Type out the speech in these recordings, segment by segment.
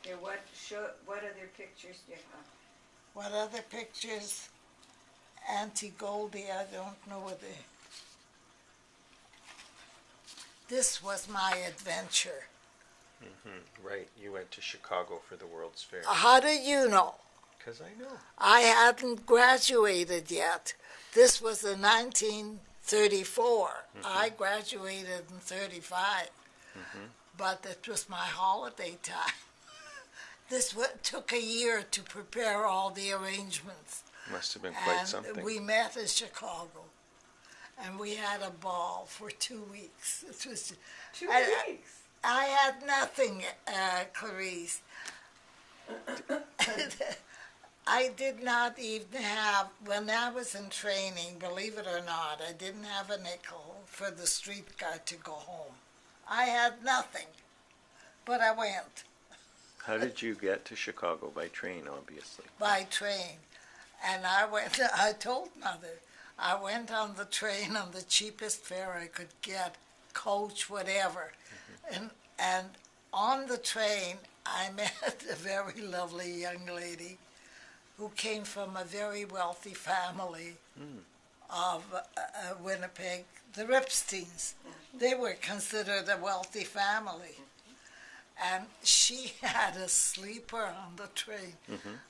Okay, what other pictures do you have? What other pictures? Auntie Goldie, I don't know what they... This was my adventure. Right, you went to Chicago for the World's Fair. How do you know? Because I know. I hadn't graduated yet. This was in 1934. I graduated in 35. But it was my holiday time. This took a year to prepare all the arrangements. Must have been quite And something. we met in Chicago. And we had a ball for 2 weeks. It was 2 weeks? I had nothing, Clarice. I did not even have, when I was in training, believe it or not, I didn't have a nickel for the streetcar to go home. I had nothing, but I went. How did you get to Chicago? By train, obviously. By train. And I told Mother, I went on the train on the cheapest fare I could get, coach, whatever. And on the train, I met a very lovely young lady who came from a very wealthy family of Winnipeg, the Ripsteins. They were considered a wealthy family. And she had a sleeper on the train.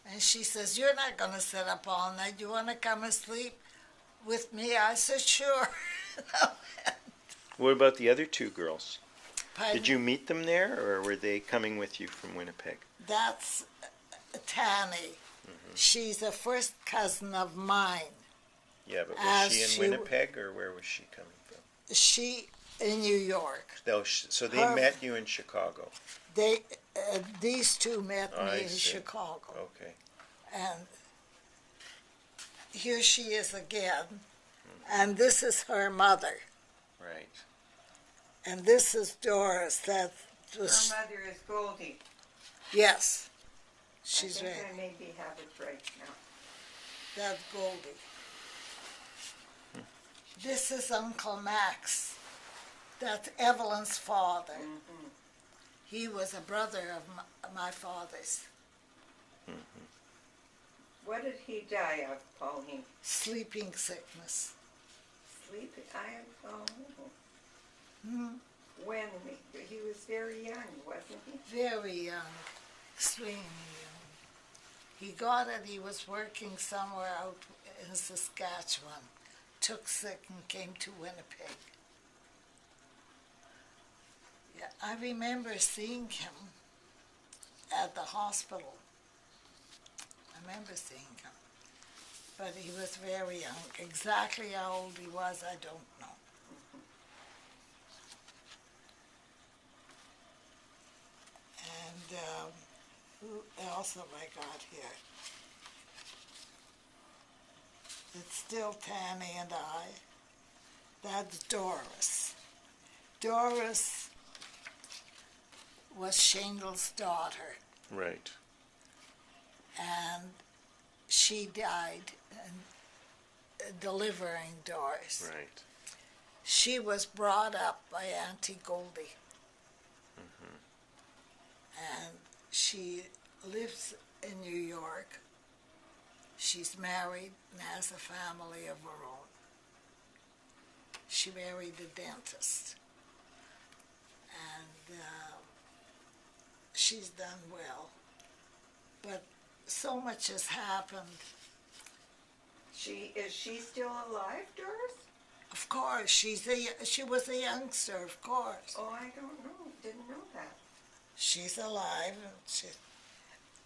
And she says, "You're not going to sit up all night. You want to come and sleep with me?" I said, "Sure." What about the other two girls? Pardon? Did you meet them there, or were they coming with you from Winnipeg? That's Tanny. She's a first cousin of mine. Yeah, but was she in she Winnipeg, or where was she coming from? She in New York. So they met you in Chicago. These two met I me in see. Chicago. Okay. And here she is again. And this is her mother. Right. And this is Doris. That was, Her mother is Goldie. yes, she's I think right. I maybe have it right now. That's Goldie. This is Uncle Max. That's Evelyn's father. He was a brother of my father's. What did he die of, Pauline? Sleeping sickness. Sleeping? Hmm. When? He was very young, wasn't he? Very young, extremely young. He got it, he was working somewhere out in Saskatchewan, took sick and came to Winnipeg. Yeah, I remember seeing him at the hospital. I remember seeing him. But he was very young. Exactly how old he was, I don't know. And who else have I got here? It's still Tanny and I. That's Doris. Doris was Shingle's daughter, Right. and she died delivering Doris. Right. She was brought up by Auntie Goldie. And she lives in New York. She's married and has a family of her own. She married a dentist. And she's done well. But so much has happened. Is she still alive, Doris? Of course, she was a youngster, of course. Oh, I don't know. Didn't know that. She's alive. And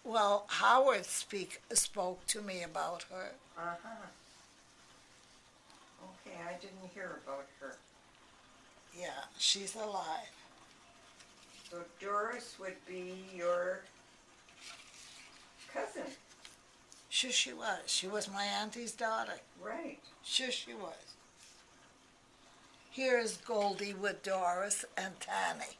well, Howard spoke to me about her. Okay, I didn't hear about her. Yeah, she's alive. So Doris would be your cousin. Sure she was. She was my auntie's daughter. Right. Sure she was. Here's Goldie with Doris and Tanny.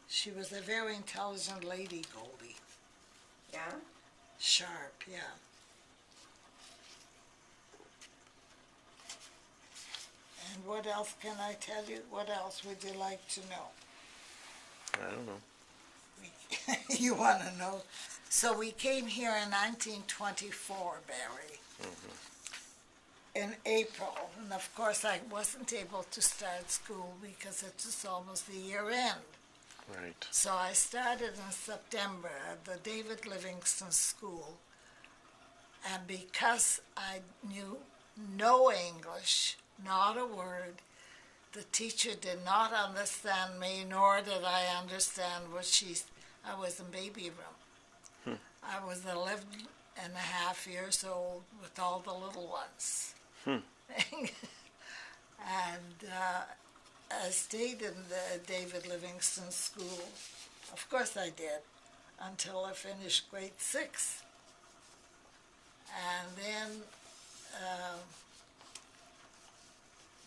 She was a very intelligent lady, Goldie. Yeah? Sharp, yeah. And what else can I tell you? What else would you like to know? I don't know. You want to know? So we came here in 1924, Barry, in April. And of course, I wasn't able to start school because it was almost the year end. Right. So I started in September at the David Livingston School. And because I knew no English, not a word, the teacher did not understand me, nor did I understand what I was in baby room. I was 11 and a half years old with all the little ones. And I stayed in the David Livingston School. Of course I did, until I finished grade 6. And then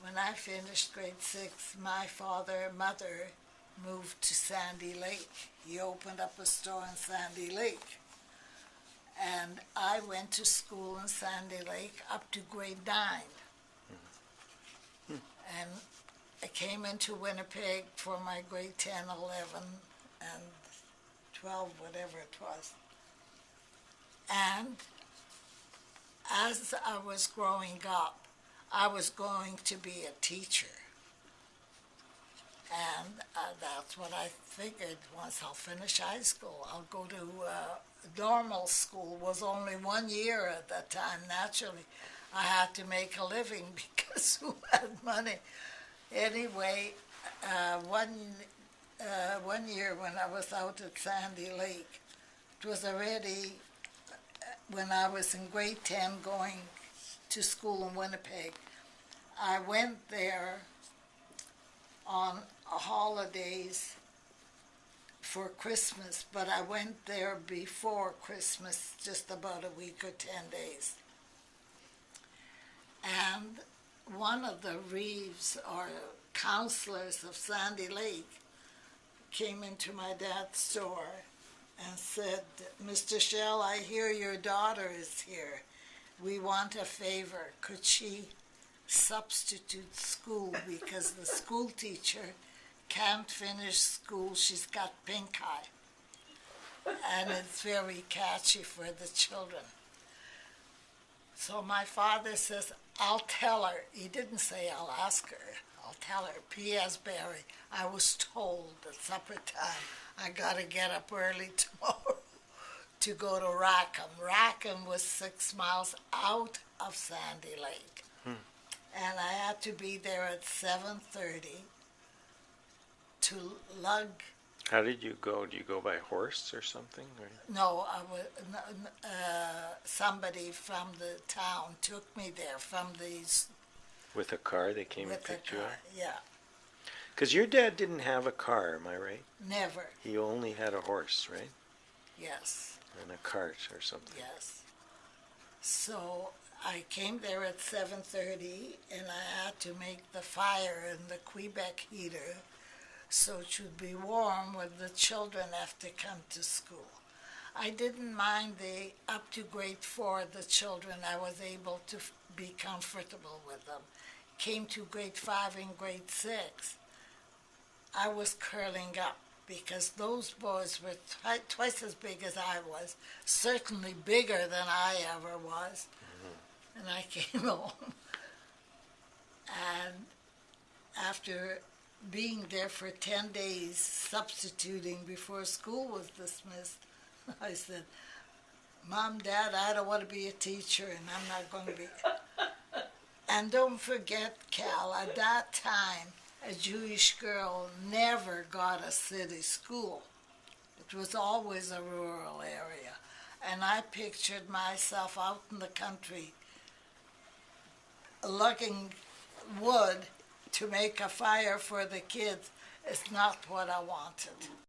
when I finished grade 6, my father and mother moved to Sandy Lake. He opened up a store in Sandy Lake. And I went to school in Sandy Lake up to grade 9. And I came into Winnipeg for my grade 10, 11, and 12, whatever it was. And as I was growing up, I was going to be a teacher. And that's what I figured. Once I'll finish high school, I'll go to normal school. It was only 1 year at that time. Naturally, I had to make a living because who had money? Anyway, one year when I was out at Sandy Lake, it was already when I was in grade 10 going to school in Winnipeg. I went there on holidays for Christmas, but I went there before Christmas, just about a week or 10 days. And one of the reeves or counselors of Sandy Lake came into my dad's store and said, "Mr. Shell, I hear your daughter is here. We want a favor. Could she substitute school because the school teacher can't finish school. She's got pink eye. And it's very catchy for the children." So my father says, "I'll tell her." He didn't say, "I'll ask her." "I'll tell her." P.S. Barry, I was told at supper time I got to get up early tomorrow to go to Rackham. Rackham was 6 miles out of Sandy Lake. And I had to be there at 7:30 to lug. How did you go? Do you go by horse or something? Or? No, somebody from the town took me there from these. With a car, they came and With a picked you car, up? yeah. Because your dad didn't have a car, am I right? Never. He only had a horse, right? Yes. And a cart or something. Yes. So I came there at 7:30, and I had to make the fire in the Quebec heater so it should be warm when the children have to come to school. I didn't mind up to grade 4, the children, I was able to be comfortable with them. Came to grade 5 and grade 6, I was curling up because those boys were twice as big as I was, certainly bigger than I ever was. And I came home, and after being there for 10 days, substituting before school was dismissed, I said, "Mom, Dad, I don't want to be a teacher, and I'm not going to be." And don't forget, Cal, at that time, a Jewish girl never got a city school. It was always a rural area. And I pictured myself out in the country lugging wood to make a fire for the kids. It's not what I wanted.